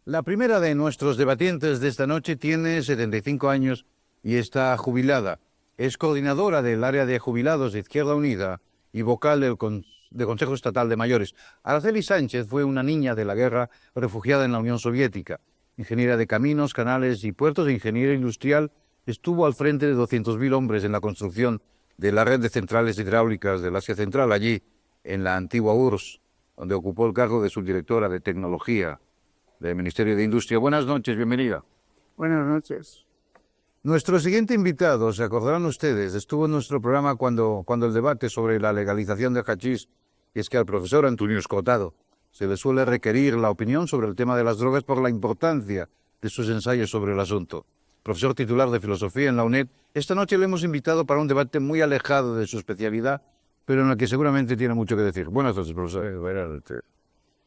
La primera de nuestros debatientes de esta noche tiene 75 años y está jubilada. Es coordinadora del área de jubilados de Izquierda Unida y vocal del Consejo Estatal de Mayores. Araceli Sánchez fue una niña de la guerra refugiada en la Unión Soviética. Ingeniera de caminos, canales y puertos e ingeniera industrial, estuvo al frente de 200.000 hombres en la construcción de la red de centrales hidráulicas del Asia Central, allí en la antigua URSS, donde ocupó el cargo de subdirectora de tecnología del Ministerio de Industria. Buenas noches, bienvenida. Buenas noches. Nuestro siguiente invitado, se acordarán ustedes, estuvo en nuestro programa cuando el debate sobre la legalización del hachís, y es que al profesor Antonio Escotado se le suele requerir la opinión sobre el tema de las drogas por la importancia de sus ensayos sobre el asunto. Profesor titular de Filosofía en la UNED, esta noche le hemos invitado para un debate muy alejado de su especialidad, pero en el que seguramente tiene mucho que decir. Buenas noches, profesor. Buenas noches.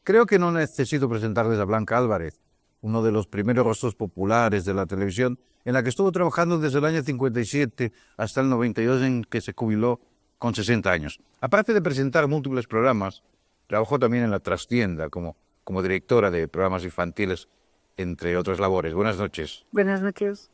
Creo que no necesito presentarles a Blanca Álvarez, uno de los primeros rostros populares de la televisión, en la que estuvo trabajando desde el año 57 hasta el 92, en que se jubiló con 60 años. Aparte de presentar múltiples programas, trabajó también en La Trastienda como directora de programas infantiles, entre otras labores. Buenas noches. Buenas noches.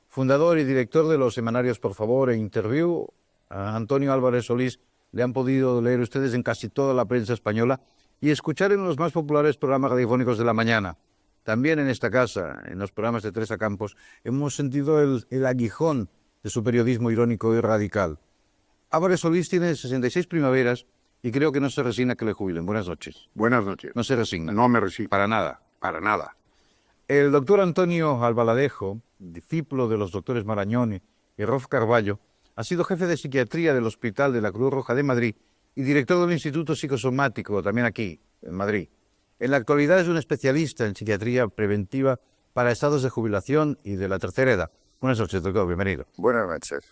Fundador y director de los semanarios Por Favor e Interview, a Antonio Álvarez Solís le han podido leer ustedes en casi toda la prensa española y escuchar en los más populares programas radiofónicos de la mañana. También en esta casa, en los programas de Teresa Campos, hemos sentido el aguijón de su periodismo irónico y radical. Álvarez Solís tiene 66 primaveras y creo que no se resigna que le jubilen. Buenas noches. Buenas noches. No se resigna. No me resigno. Para nada. Para nada. El doctor Antonio Albaladejo, discípulo de los doctores Marañón y Rolf Carballo, ha sido jefe de psiquiatría del Hospital de la Cruz Roja de Madrid y director del Instituto Psicosomático, también aquí, en Madrid. En la actualidad es un especialista en psiquiatría preventiva para estados de jubilación y de la tercera edad. Buenas noches, doctor, bienvenido. Buenas noches.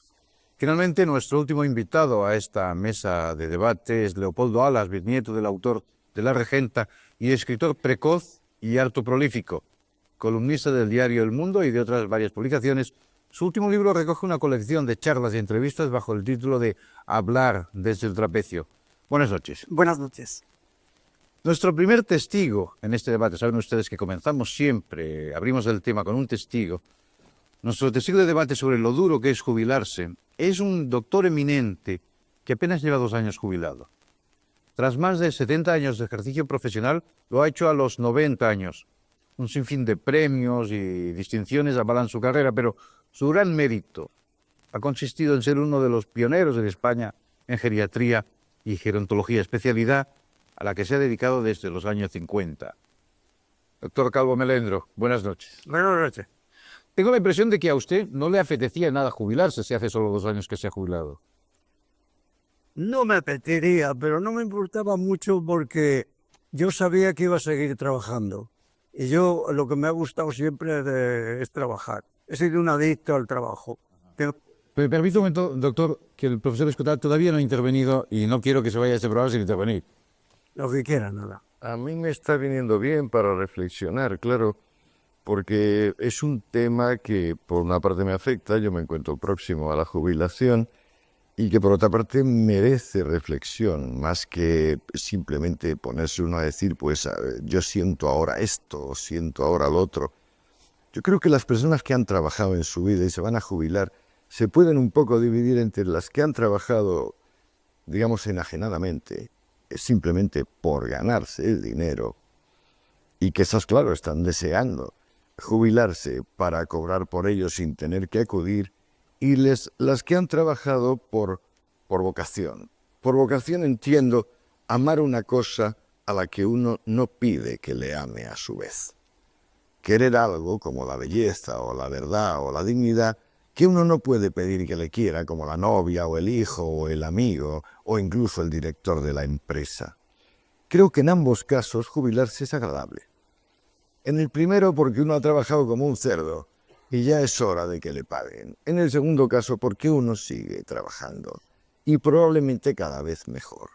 Finalmente, nuestro último invitado a esta mesa de debate es Leopoldo Alas, bisnieto del autor de La Regenta y escritor precoz y harto prolífico, columnista del diario El Mundo y de otras varias publicaciones. Su último libro recoge una colección de charlas y entrevistas bajo el título de Hablar desde el trapecio. Buenas noches. Buenas noches. Nuestro primer testigo en este debate, saben ustedes que comenzamos siempre, abrimos el tema con un testigo. Nuestro testigo de debate sobre lo duro que es jubilarse es un doctor eminente que apenas lleva 2 años jubilado. Tras más de 70 años de ejercicio profesional, lo ha hecho a los 90 años. Un sinfín de premios y distinciones avalan su carrera, pero su gran mérito ha consistido en ser uno de los pioneros en España en geriatría y gerontología, especialidad a la que se ha dedicado desde los años 50. Doctor Calvo Melendro, buenas noches. Buenas noches. Tengo la impresión de que a usted no le apetecía nada jubilarse si hace solo 2 años que se ha jubilado. No me apetecería, pero no me importaba mucho porque yo sabía que iba a seguir trabajando. Y yo lo que me ha gustado siempre es trabajar. He sido un adicto al trabajo. Pero permítame un momento, doctor, que el profesor Escotar todavía no ha intervenido y no quiero que se vaya a este programa sin intervenir. Lo que quiera, nada. A mí me está viniendo bien para reflexionar, claro, porque es un tema que por una parte me afecta, yo me encuentro próximo a la jubilación, y que por otra parte merece reflexión, más que simplemente ponerse uno a decir, pues yo siento ahora esto, siento ahora lo otro. Yo creo que las personas que han trabajado en su vida y se van a jubilar, se pueden un poco dividir entre las que han trabajado, digamos, enajenadamente, simplemente por ganarse el dinero, y que esas, claro, están deseando jubilarse para cobrar por ello sin tener que acudir, y las que han trabajado por vocación. Por vocación entiendo amar una cosa a la que uno no pide que le ame a su vez. Querer algo como la belleza o la verdad o la dignidad que uno no puede pedir que le quiera, como la novia o el hijo o el amigo o incluso el director de la empresa. Creo que en ambos casos jubilarse es agradable. En el primero porque uno ha trabajado como un cerdo y ya es hora de que le paguen. En el segundo caso porque uno sigue trabajando y probablemente cada vez mejor.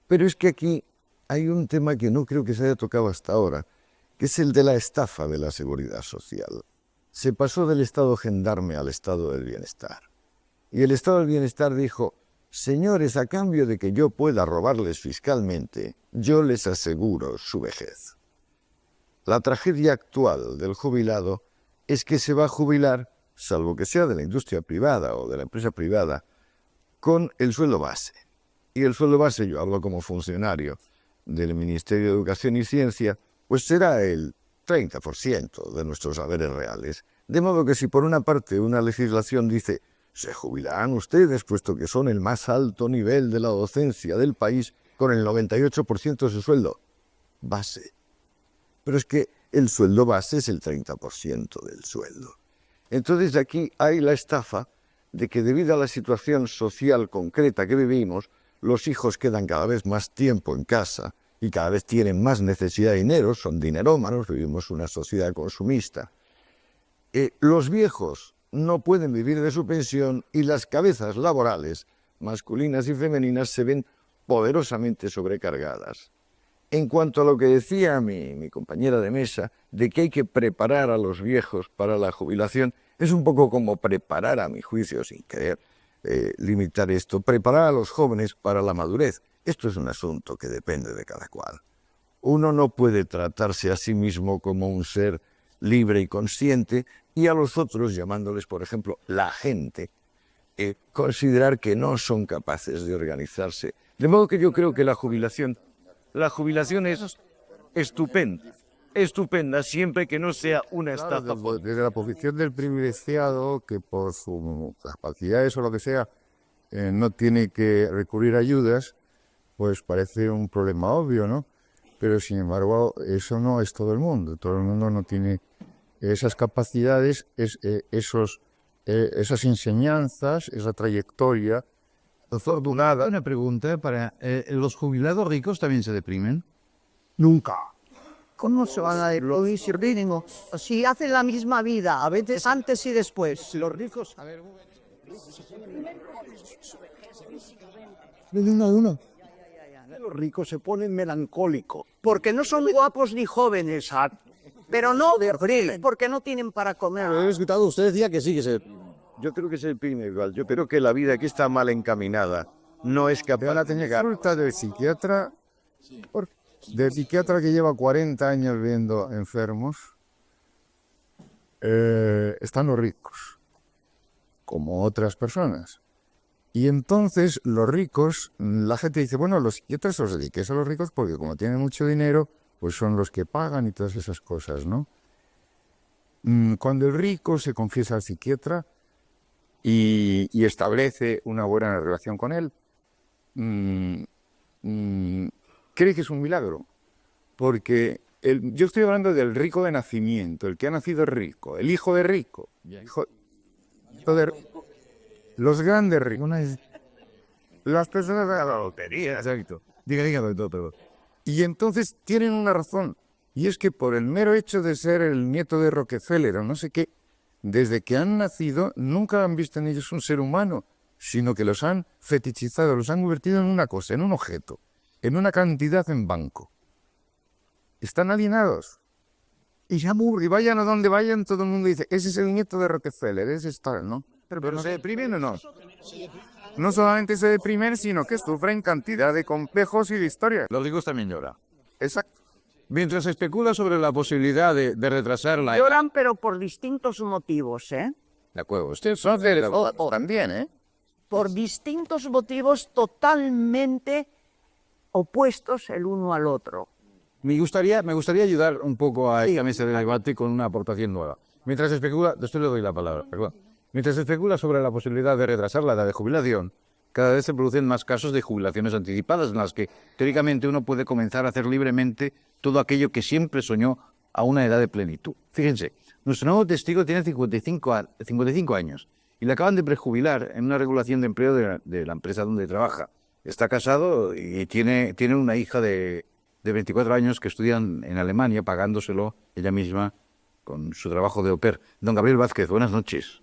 Pero es que aquí hay un tema que no creo que se haya tocado hasta ahora, que es el de la estafa de la seguridad social. Se pasó del estado gendarme al estado del bienestar. Y el Estado del Bienestar dijo, señores, a cambio de que yo pueda robarles fiscalmente, yo les aseguro su vejez. La tragedia actual del jubilado es que se va a jubilar, salvo que sea de la industria privada o de la empresa privada, con el sueldo base. Y el sueldo base, yo hablo como funcionario del Ministerio de Educación y Ciencia, pues será el 30% de nuestros saberes reales. De modo que si por una parte una legislación dice se jubilarán ustedes, puesto que son el más alto nivel de la docencia del país, con el 98% de su sueldo base. Pero es que el sueldo base es el 30% del sueldo. Entonces aquí hay la estafa de que debido a la situación social concreta que vivimos, los hijos quedan cada vez más tiempo en casa y cada vez tienen más necesidad de dinero, son dinerómanos, vivimos una sociedad consumista. Los viejos no pueden vivir de su pensión y las cabezas laborales, masculinas y femeninas, se ven poderosamente sobrecargadas. En cuanto a lo que decía mi compañera de mesa, de que hay que preparar a los viejos para la jubilación, es un poco como preparar, a mi juicio, sin querer limitar esto, preparar a los jóvenes para la madurez. Esto es un asunto que depende de cada cual. Uno no puede tratarse a sí mismo como un ser libre y consciente y a los otros, llamándoles, por ejemplo, la gente, considerar que no son capaces de organizarse. De modo que yo creo que la jubilación es estupenda, siempre que no sea una estafa. Desde la posición del privilegiado, que por sus capacidades o lo que sea, no tiene que recurrir a ayudas, pues parece un problema obvio, ¿no? Pero sin embargo, eso no es todo el mundo. Todo el mundo no tiene esas capacidades, esas enseñanzas, esa trayectoria afortunada. Una pregunta para... ¿los jubilados ricos también se deprimen? Nunca. ¿Cómo se van a deprimir si hacen la misma vida, a veces antes y después? Los ricos... Los ricos se ponen melancólicos. Porque no son guapos ni jóvenes, pero no deprimen, porque no tienen para comer. Lo he escuchado, usted decía que sí, que se... Yo creo que es el primer igual. Yo creo que la vida aquí está mal encaminada. No es capaz de llegar. Resulta del psiquiatra que lleva 40 años viendo enfermos, están los ricos, como otras personas. Y entonces los ricos, la gente dice, bueno, los psiquiatras os dediquéis a los ricos porque como tienen mucho dinero, pues son los que pagan y todas esas cosas, ¿no? Cuando el rico se confiesa al psiquiatra y establece una buena relación con él, cree que es un milagro, porque yo estoy hablando del rico de nacimiento, el que ha nacido rico, el hijo de rico, los grandes ricos, las personas de la lotería, exacto. Diga todo. Y entonces tienen una razón, y es que por el mero hecho de ser el nieto de Rockefeller o no sé qué, desde que han nacido nunca han visto en ellos un ser humano, sino que los han fetichizado, los han convertido en una cosa, en un objeto, en una cantidad en banco. Están alienados. Y vayan a donde vayan, todo el mundo dice, ese es el nieto de Rockefeller, ese es tal, ¿no? Pero ¿se deprimen o no? No solamente se deprimen, sino que sufren cantidad de complejos y de historias. Los ricos también lloran. Exacto. Mientras se especula sobre la posibilidad de retrasar la... Lloran, pero por distintos motivos, ¿eh? De acuerdo, usted Son también, ¿eh? Por distintos motivos totalmente opuestos el uno al otro. Me gustaría ayudar un poco a esta mesa de debate con una aportación nueva. Mientras se especula, después le doy la palabra, perdón. Mientras se especula sobre la posibilidad de retrasar la edad de jubilación, cada vez se producen más casos de jubilaciones anticipadas en las que, teóricamente, uno puede comenzar a hacer libremente todo aquello que siempre soñó a una edad de plenitud. Fíjense, nuestro nuevo testigo tiene 55 años y le acaban de prejubilar en una regulación de empleo de la empresa donde trabaja. Está casado y tiene una hija de 24 años que estudia en Alemania, pagándoselo ella misma con su trabajo de au pair. Don Gabriel Vázquez, buenas noches.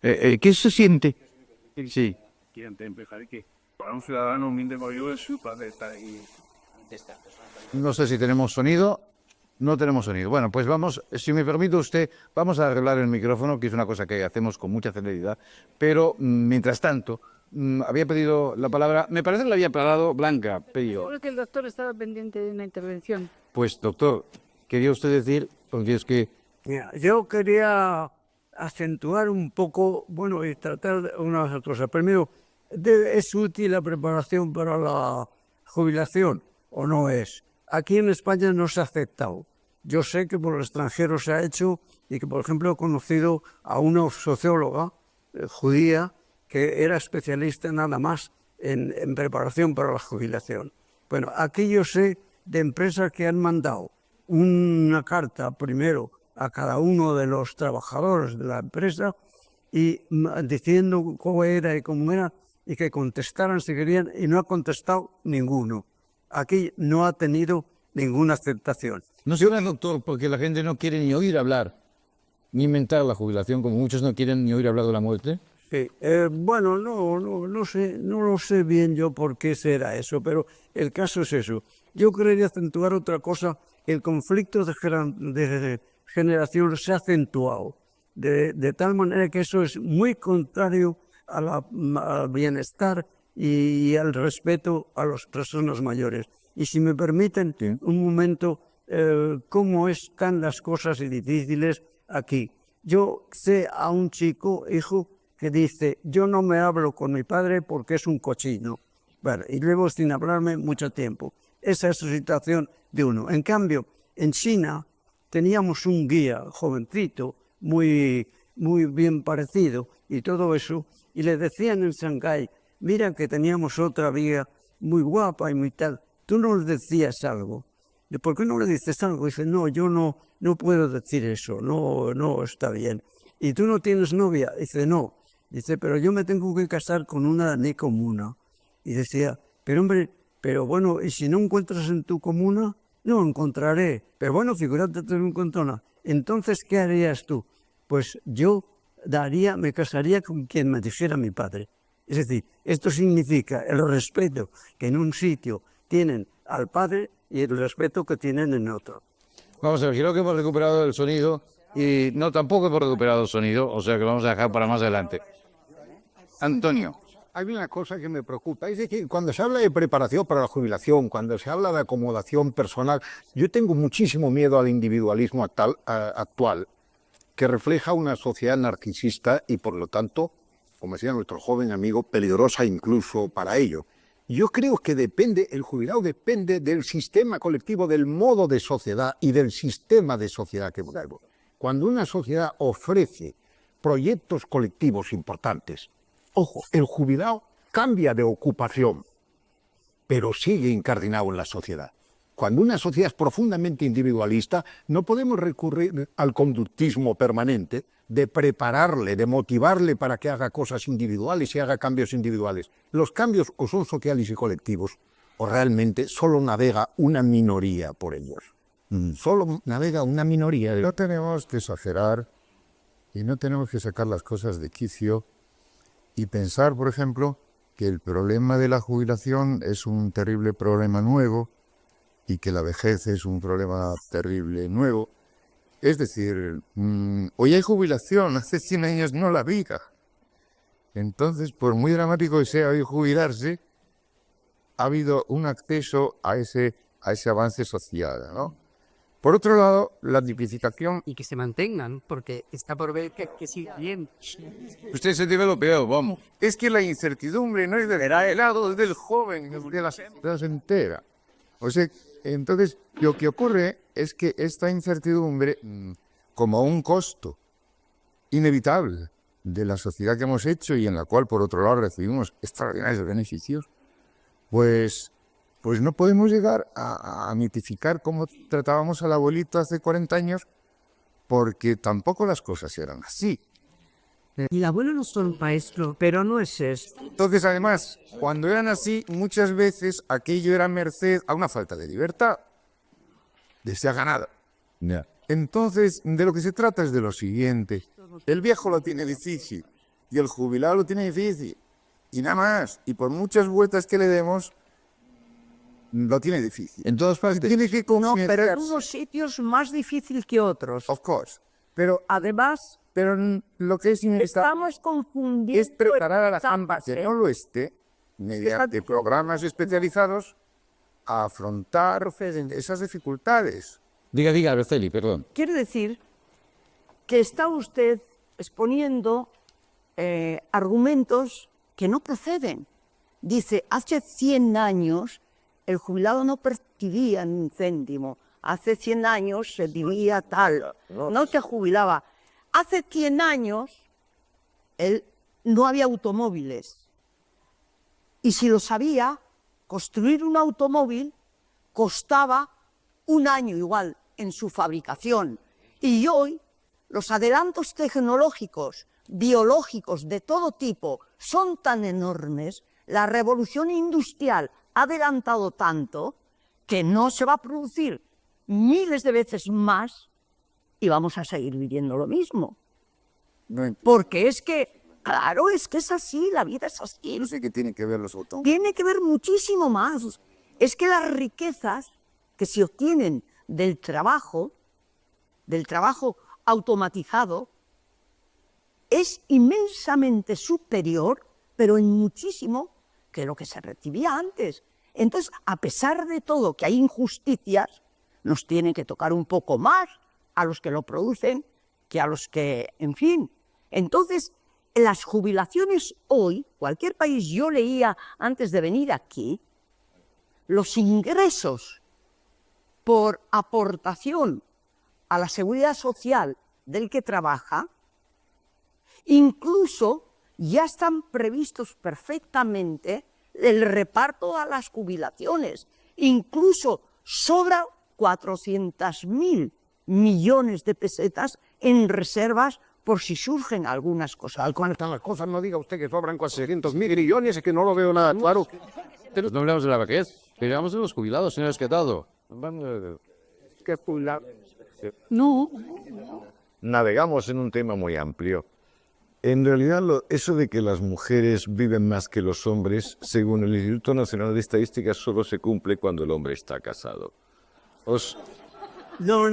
¿Qué se siente? Sí. Empezar que para un ciudadano humilde como yo es su padre estar ahí. No sé si tenemos sonido. No tenemos sonido. Bueno, pues vamos, si me permite usted, vamos a arreglar el micrófono, que es una cosa que hacemos con mucha celeridad, pero mientras tanto, había pedido la palabra, me parece que la había pedido Blanca, pedido. Creo que el doctor estaba pendiente de una intervención. Pues doctor, quería usted decir, porque es que Mira, yo quería acentuar un poco, bueno, y tratar de unas cosas. Primero, ¿es útil la preparación para la jubilación o no es? Aquí en España no se ha aceptado. Yo sé que por el extranjero se ha hecho y que, por ejemplo, he conocido a una socióloga judía que era especialista nada más en preparación para la jubilación. Bueno, aquí yo sé de empresas que han mandado una carta primero a cada uno de los trabajadores de la empresa y diciendo cómo era y cómo era y que contestaran si querían y no ha contestado ninguno. Aquí no ha tenido ninguna aceptación. no se habla, doctor, porque la gente no quiere ni oír hablar, ni inventar la jubilación, como muchos no quieren ni oír hablar de la muerte. Sí, bueno, no sé, no lo sé bien yo por qué será eso, pero el caso es eso. Yo quería acentuar otra cosa, el conflicto de generación se ha acentuado, de tal manera que eso es muy contrario al bienestar y al respeto a las personas mayores. Y si me permiten un momento, cómo están las cosas difíciles aquí. Yo sé a un chico, hijo, que dice, yo no me hablo con mi padre porque es un cochino. Bueno, y luego sin hablarme mucho tiempo. Esa es la situación de uno. En cambio, en China teníamos un guía jovencito, muy bien parecido y todo eso, y le decían en Shanghái, mira que teníamos otra guía muy guapa y muy tal, tú no le decías algo. ¿Por qué no le dices algo? Dice, no, yo no puedo decir eso, no está bien. ¿Y tú no tienes novia? Dice, no. Dice, pero yo me tengo que casar con una de mi comuna. Y decía, pero hombre, pero bueno, ¿y si no encuentras en tu comuna? No encontraré. Pero bueno, figúrate, no encuentro nada. Entonces, ¿qué harías tú? Pues yo me casaría con quien me dijera mi padre. Es decir, esto significa el respeto que en un sitio tienen al padre y el respeto que tienen en otro. Vamos a ver, creo que hemos recuperado el sonido y no, tampoco hemos recuperado el sonido, o sea que lo vamos a dejar para más adelante. Antonio. Hay una cosa que me preocupa, es que cuando se habla de preparación para la jubilación, cuando se habla de acomodación personal, yo tengo muchísimo miedo al individualismo actual, que refleja una sociedad narcisista y, por lo tanto, como decía nuestro joven amigo, peligrosa incluso para ello. Yo creo que el jubilado depende del sistema colectivo, del modo de sociedad y del sistema de sociedad que tenemos. Cuando una sociedad ofrece proyectos colectivos importantes, ojo, el jubilado cambia de ocupación, pero sigue incardinado en la sociedad. Cuando una sociedad es profundamente individualista, no podemos recurrir al conductismo permanente de prepararle, de motivarle para que haga cosas individuales y haga cambios individuales. Los cambios o son sociales y colectivos, o realmente solo navega una minoría por ellos. Solo navega una minoría. No tenemos que exagerar y no tenemos que sacar las cosas de quicio y pensar, por ejemplo, que el problema de la jubilación es un terrible problema nuevo y que la vejez es un problema terrible nuevo. Es decir, hoy hay jubilación, hace 100 años no la había. Entonces, por muy dramático que sea hoy jubilarse, ha habido un acceso a ese avance social, ¿no? Por otro lado, la tipificación... Y que se mantengan, porque está por ver que siga bien. Usted se developó, vamos. Es que la incertidumbre no es del lado del joven, es de la sociedad entera. O sea, entonces, lo que ocurre es que esta incertidumbre, como un costo inevitable de la sociedad que hemos hecho y en la cual, por otro lado, recibimos extraordinarios beneficios, pues no podemos llegar a mitificar cómo tratábamos al abuelito hace 40 años, porque tampoco las cosas eran así. Y el abuelo no es un maestro, pero no es eso. Entonces, además, cuando eran así, muchas veces aquello era merced a una falta de libertad, de esa ganada. Entonces, de lo que se trata es de lo siguiente. El viejo lo tiene difícil y el jubilado lo tiene difícil. Y nada más. Y por muchas vueltas que le demos, lo tiene difícil. En todas partes. Tiene que No, pero en convencerse. unos sitios más difícil que otros. Of course. Pero, Además, lo que es estamos confundiendo... es preparar a la etapas, gente que ¿eh? no lo esté, mediante programas especializados, a afrontar esas dificultades. Diga, Araceli, perdón. Quiere decir que está usted exponiendo argumentos que no proceden. Dice, hace 100 años el jubilado no percibía ni un céntimo. Hace 100 años se vivía tal. No se jubilaba. Hace 100 años no había automóviles. Y si los había, construir un automóvil costaba un año igual en su fabricación. Y hoy los adelantos tecnológicos, biológicos de todo tipo son tan enormes, la revolución industrial ha adelantado tanto que no se va a producir miles de veces más y vamos a seguir viviendo lo mismo. Porque es que, claro, es que es así, la vida es así. No sé qué tienen que ver los autónomos. Tiene que ver muchísimo más. Es que las riquezas que se obtienen del trabajo automatizado, es inmensamente superior, pero en muchísimo, que lo que se recibía antes. Entonces, a pesar de todo que hay injusticias, nos tiene que tocar un poco más a los que lo producen que a los que, en fin. Entonces, las jubilaciones hoy, cualquier país, yo leía antes de venir aquí, los ingresos por aportación a la seguridad social del que trabaja, incluso ya están previstos perfectamente el reparto a las jubilaciones. Incluso sobra 400.000 millones de pesetas en reservas por si surgen algunas cosas. Tal cual están las cosas, no diga usted que sobran 400.000 millones, es que no lo veo nada claro. No hablamos de la vejez, hablamos de los jubilados, señor Esquetado. ¿Qué jubilado? No, Navegamos en un tema muy amplio. En realidad, eso de que las mujeres viven más que los hombres, según el Instituto Nacional de Estadística, solo se cumple cuando el hombre está casado. No.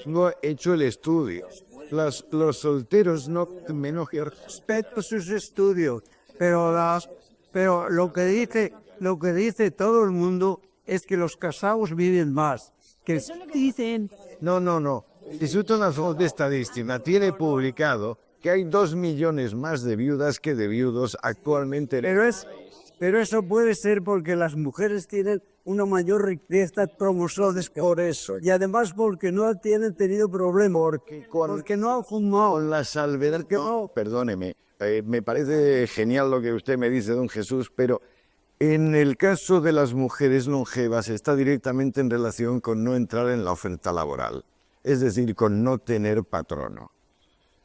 No he hecho el estudio. Los solteros no menos que... Respeto sus estudios, pero lo que dice todo el mundo es que los casados viven más. Que dicen, No. El Instituto Nacional de Estadística tiene publicado que hay 2 millones más de viudas que de viudos actualmente. pero eso puede ser porque las mujeres tienen una mayor riqueza de cromosomas por eso. Y además porque no tienen tenido problemas. Porque no han fumado. Con la salvedad que... No. Perdóneme, me parece genial lo que usted me dice, don Jesús, pero en el caso de las mujeres longevas está directamente en relación con no entrar en la oferta laboral, es decir, con no tener patrono.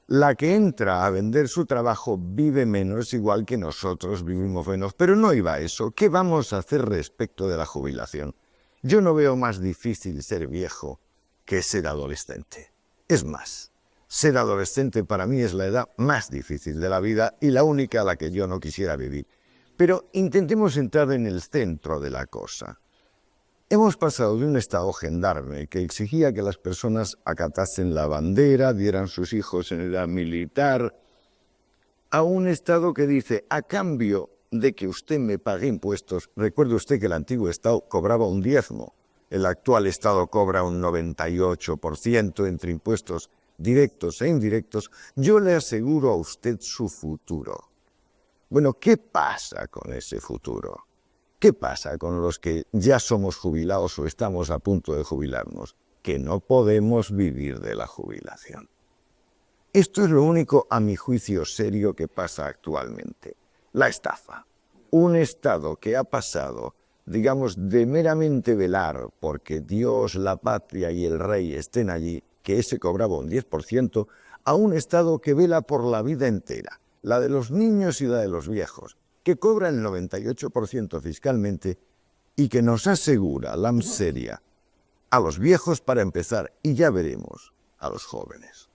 La que entra a vender su trabajo vive menos, igual que nosotros vivimos menos. Pero no iba a eso. ¿Qué vamos a hacer respecto de la jubilación? Yo no veo más difícil ser viejo que ser adolescente. Es más, ser adolescente para mí es la edad más difícil de la vida y la única a la que yo no quisiera vivir. Pero intentemos entrar en el centro de la cosa. Hemos pasado de un estado gendarme que exigía que las personas acatasen la bandera, dieran sus hijos en edad militar, a un estado que dice, a cambio de que usted me pague impuestos, recuerde usted que el antiguo estado cobraba un diezmo, el actual estado cobra un 98% entre impuestos directos e indirectos, yo le aseguro a usted su futuro. Bueno, ¿qué pasa con ese futuro? ¿Qué pasa con los que ya somos jubilados o estamos a punto de jubilarnos? Que no podemos vivir de la jubilación. Esto es lo único, a mi juicio, serio que pasa actualmente. La estafa. Un Estado que ha pasado, digamos, de meramente velar porque Dios, la patria y el rey estén allí, que ese cobraba un 10%, a un Estado que vela por la vida entera, la de los niños y la de los viejos, que cobra el 98% fiscalmente y que nos asegura la miseria a los viejos para empezar, y ya veremos a los jóvenes.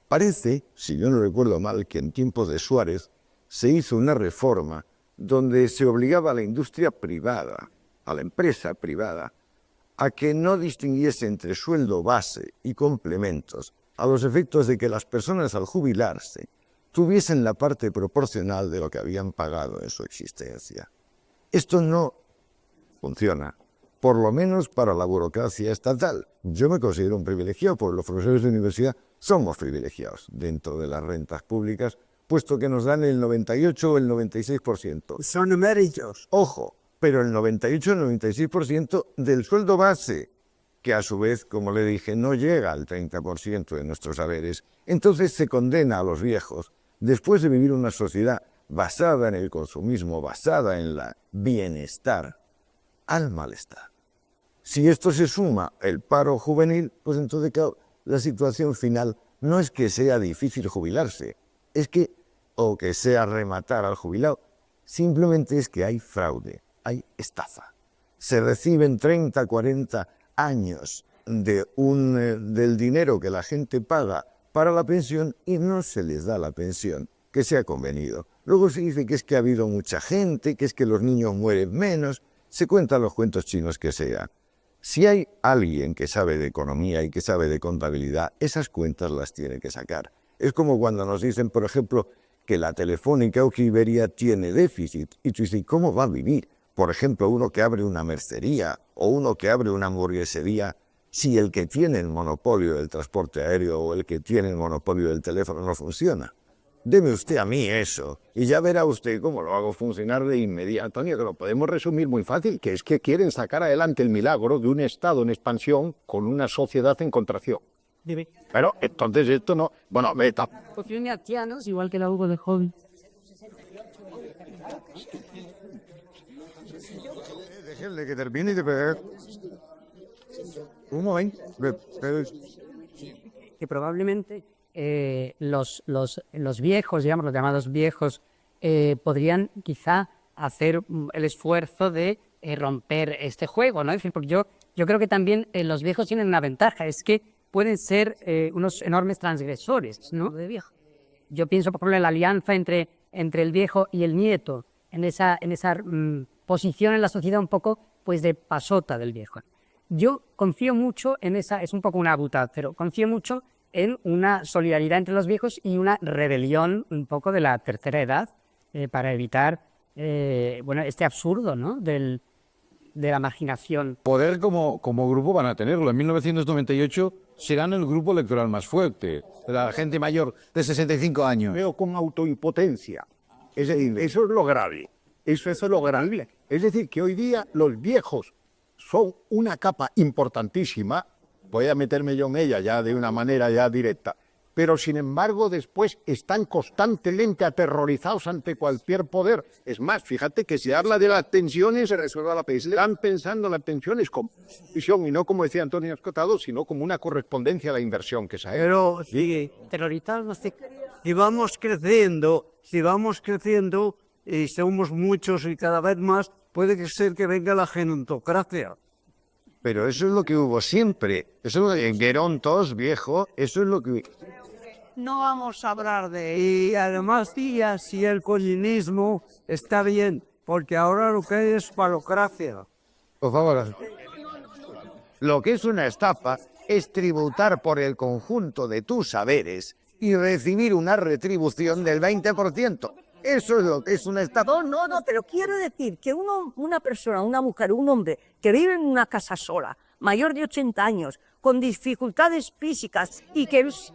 Parece, si yo no recuerdo mal, que en tiempos de Suárez se hizo una reforma donde se obligaba a la industria privada, a la empresa privada, a que no distinguiese entre sueldo base y complementos, a los efectos de que las personas al jubilarse tuviesen la parte proporcional de lo que habían pagado en su existencia. Esto no funciona, por lo menos para la burocracia estatal. Yo me considero un privilegiado, porque los profesores de universidad somos privilegiados dentro de las rentas públicas, puesto que nos dan el 98 o el 96%. Son eméritos. Ojo, pero el 98 o el 96% del sueldo base, que a su vez, como le dije, no llega al 30% de nuestros haberes. Entonces se condena a los viejos, después de vivir una sociedad basada en el consumismo, basada en el bienestar, al malestar. Si esto se suma el paro juvenil, pues entonces claro, la situación final no es que sea difícil jubilarse, es que, o que sea rematar al jubilado, simplemente es que hay fraude, hay estafa. Se reciben 30, 40 años del dinero que la gente paga para la pensión y no se les da la pensión que se ha convenido. Luego se dice que es que ha habido mucha gente, que es que los niños mueren menos, se cuentan los cuentos chinos que sean. Si hay alguien que sabe de economía y que sabe de contabilidad, esas cuentas las tiene que sacar. Es como cuando nos dicen, por ejemplo, que la Telefónica o que Iberia tiene déficit. Y tú dices, ¿cómo va a vivir? Por ejemplo, uno que abre una mercería o uno que abre una hamburguesería, si el que tiene el monopolio del transporte aéreo o el que tiene el monopolio del teléfono no funciona. Deme usted a mí eso y ya verá usted cómo lo hago funcionar de inmediato. Antonio, que lo podemos resumir muy fácil, que es que quieren sacar adelante el milagro de un Estado en expansión con una sociedad en contracción. Dime. Pero entonces esto no... Bueno, Posición de ancianos, igual que la Hugo de joven. déjenle que termine de pegar. Un momento. Que probablemente los viejos, digamos, los llamados viejos, podrían quizá hacer el esfuerzo de romper este juego, ¿no? Es decir, porque yo creo que también los viejos tienen una ventaja, es que pueden ser unos enormes transgresores, ¿no? Yo pienso, por ejemplo, en la alianza entre el viejo y el nieto, en esa posición en la sociedad un poco, pues, de pasota del viejo. Yo confío mucho en esa, es un poco una butad, pero confío mucho en una solidaridad entre los viejos y una rebelión un poco de la tercera edad para evitar este absurdo, ¿no? de la marginación. Poder como grupo van a tenerlo. En 1998 serán el grupo electoral más fuerte, la gente mayor de 65 años. Veo con autoimpotencia. Es decir, eso es lo grave. Eso es lo grave. Es decir, que hoy día los viejos son una capa importantísima. Voy a meterme yo en ella ya de una manera ya directa. Pero sin embargo después están constantemente aterrorizados ante cualquier poder. Es más, fíjate que si habla de las pensiones se resuelva la pensión. Están pensando en las pensiones como inversión y no como decía Antonio Escotado, sino como una correspondencia a la inversión que se ha hecho. Pero sí, Terrorizados, no sé. si vamos creciendo y somos muchos y cada vez más, puede ser que venga la gerontocracia. Pero eso es lo que hubo siempre. Eso es lo que Gerontos, viejo, eso es lo que... No vamos a hablar de... Y además, tía, si el colinismo está bien, porque ahora lo que hay es palocracia. Por favor. Lo que es una estafa es tributar por el conjunto de tus saberes y recibir una retribución del 20%. Eso es lo que es una estafa. No, pero quiero decir que una persona, una mujer, un hombre que vive en una casa sola, mayor de 80 años, con dificultades físicas y que es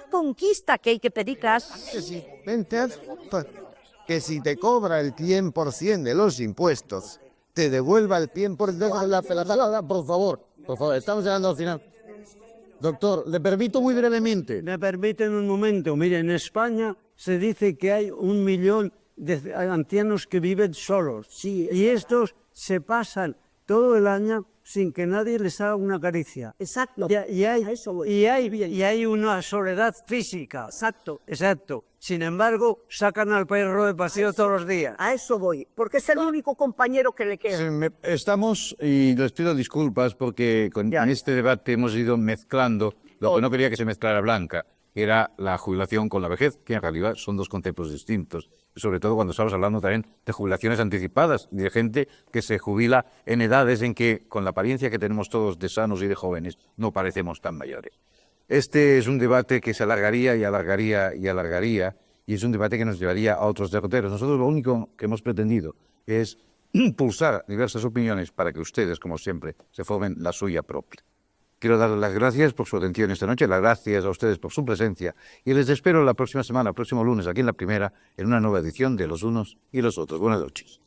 conquista que hay que pedir Que si te cobra el 100% de los impuestos, te devuelva el 100%. Por favor, estamos llegando al final. Doctor, le permito muy brevemente. Me permiten un momento. Mire, en España se dice que hay 1 millón de ancianos que viven solos. Sí, y estos se pasan todo el año sin que nadie les haga una caricia. Exacto. Y hay una soledad física. Exacto. Sin embargo, sacan al perro de paseo todos los días. A eso voy, porque es el único compañero que le queda. Estamos, y les pido disculpas porque en este debate hemos ido mezclando lo que no quería que se mezclara Blanca, que era la jubilación con la vejez, que en realidad son dos conceptos distintos. sobre todo cuando estamos hablando también de jubilaciones anticipadas, de gente que se jubila en edades en que, con la apariencia que tenemos todos de sanos y de jóvenes, no parecemos tan mayores. Este es un debate que se alargaría y alargaría y alargaría, y es un debate que nos llevaría a otros derroteros. Nosotros lo único que hemos pretendido es impulsar diversas opiniones para que ustedes, como siempre, se formen la suya propia. Quiero darles las gracias por su atención esta noche, las gracias a ustedes por su presencia y les espero la próxima semana, el próximo lunes, aquí en La Primera, en una nueva edición de Los Unos y los Otros. Buenas noches.